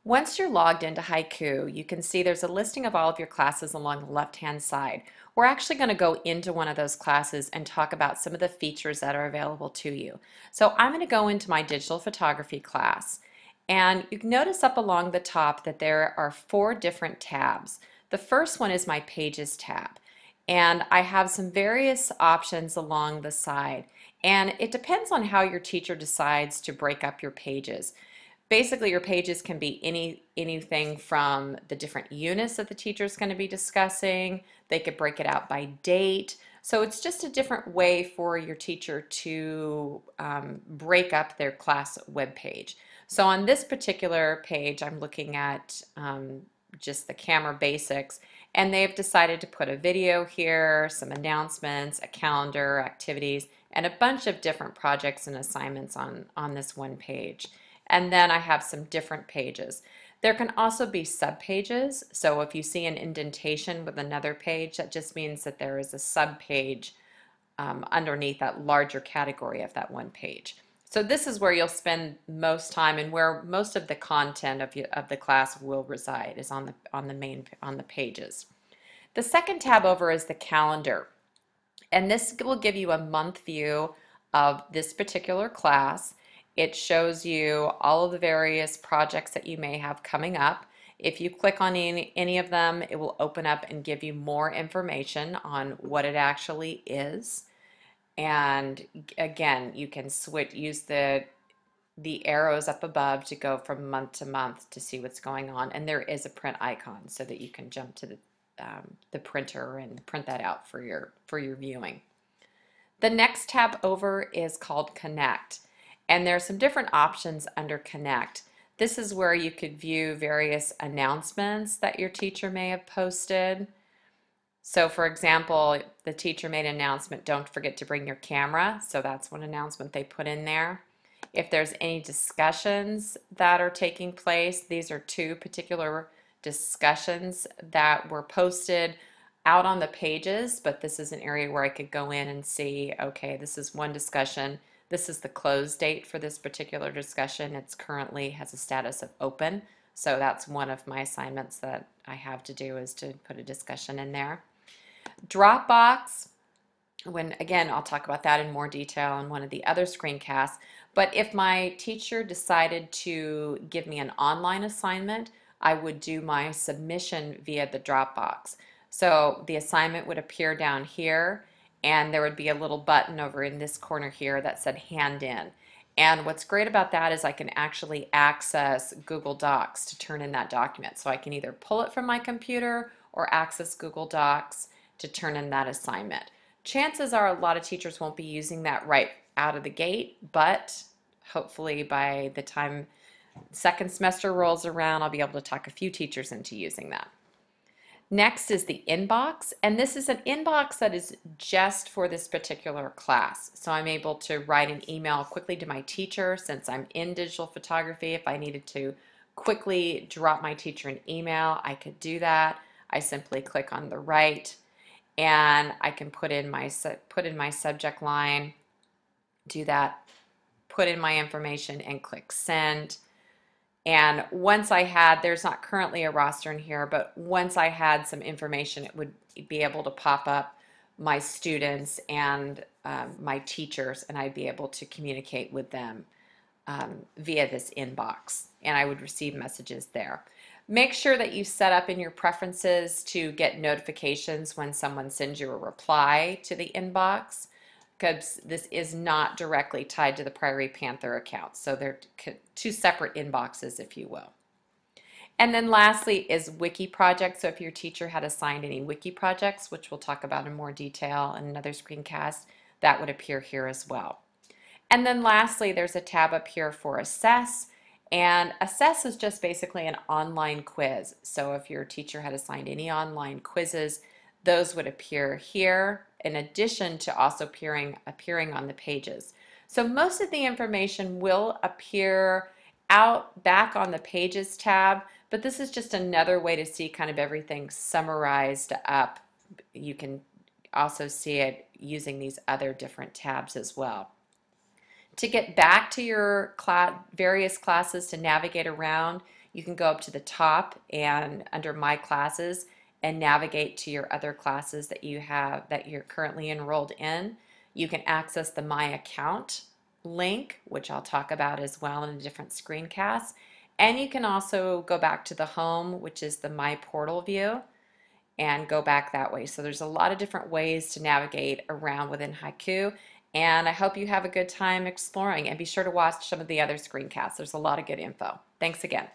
Once you're logged into Haiku, you can see there's a listing of all of your classes along the left-hand side. We're actually going to go into one of those classes and talk about some of the features that are available to you. So I'm going to go into my digital photography class, and you can notice up along the top that there are 4 different tabs. The first one is my Pages tab, and I have some various options along the side, and it depends on how your teacher decides to break up your pages. Basically, your pages can be anything from the different units that the teacher is going to be discussing. They could break it out by date. So it's just a different way for your teacher to break up their class web page. So on this particular page, I'm looking at just the camera basics, and they've decided to put a video here, some announcements, a calendar, activities, and a bunch of different projects and assignments on this one page. And then I have some different pages. There can also be subpages. So if you see an indentation with another page, that just means that there is a subpage underneath that larger category of that one page. So this is where you'll spend most time and where most of the content of the class will reside, is on the pages. The second tab over is the calendar, and this will give you a month view of this particular class. It shows you all of the various projects that you may have coming up. If you click on any of them, it will open up and give you more information on what it actually is. And again, you can use the arrows up above to go from month to month to see what's going on. And there is a print icon so that you can jump to the printer and print that out for your viewing. The next tab over is called Connect. And there are some different options under Connect. This is where you could view various announcements that your teacher may have posted. So for example, the teacher made an announcement, don't forget to bring your camera. So that's one announcement they put in there. If there's any discussions that are taking place, these are 2 particular discussions that were posted out on the pages, but this is an area where I could go in and see, okay, this is one discussion. This is the close date for this particular discussion. It's currently has a status of open. So that's one of my assignments that I have to do, is to put a discussion in there. Dropbox, again, I'll talk about that in more detail in one of the other screencasts. But if my teacher decided to give me an online assignment, I would do my submission via the Dropbox. So the assignment would appear down here, and there would be a little button over in this corner here that said hand in. And what's great about that is I can actually access Google Docs to turn in that document. So I can either pull it from my computer or access Google Docs to turn in that assignment. Chances are a lot of teachers won't be using that right out of the gate, but hopefully by the time second semester rolls around, I'll be able to talk a few teachers into using that. Next is the inbox, and this is an inbox that is just for this particular class. So I'm able to write an email quickly to my teacher since I'm in digital photography. If I needed to quickly drop my teacher an email, I could do that. I simply click on the right, and I can put in my subject line, do that, put in my information, and click send. And once I had, there's not currently a roster in here, but once I had some information, it would be able to pop up my students and my teachers, and I'd be able to communicate with them via this inbox, and I would receive messages there. Make sure that you set up in your preferences to get notifications when someone sends you a reply to the inbox, because this is not directly tied to the Prairie Panther account. So they're 2 separate inboxes, if you will. And then lastly is Wiki projects. So if your teacher had assigned any Wiki projects, which we'll talk about in more detail in another screencast, that would appear here as well. And then lastly, there's a tab up here for Assess. And Assess is just basically an online quiz. So if your teacher had assigned any online quizzes, those would appear here, in addition to also appearing on the pages. So most of the information will appear back on the Pages tab, but this is just another way to see kind of everything summarized up. You can also see it using these other different tabs as well. To get back to your various classes, to navigate around, you can go up to the top and under My Classes and navigate to your other classes that you have that you're currently enrolled in. You can access the My Account link, which I'll talk about as well in a different screencast. And you can also go back to the home, which is the My Portal view, and go back that way. So there's a lot of different ways to navigate around within Haiku. And I hope you have a good time exploring, and be sure to watch some of the other screencasts. There's a lot of good info. Thanks again.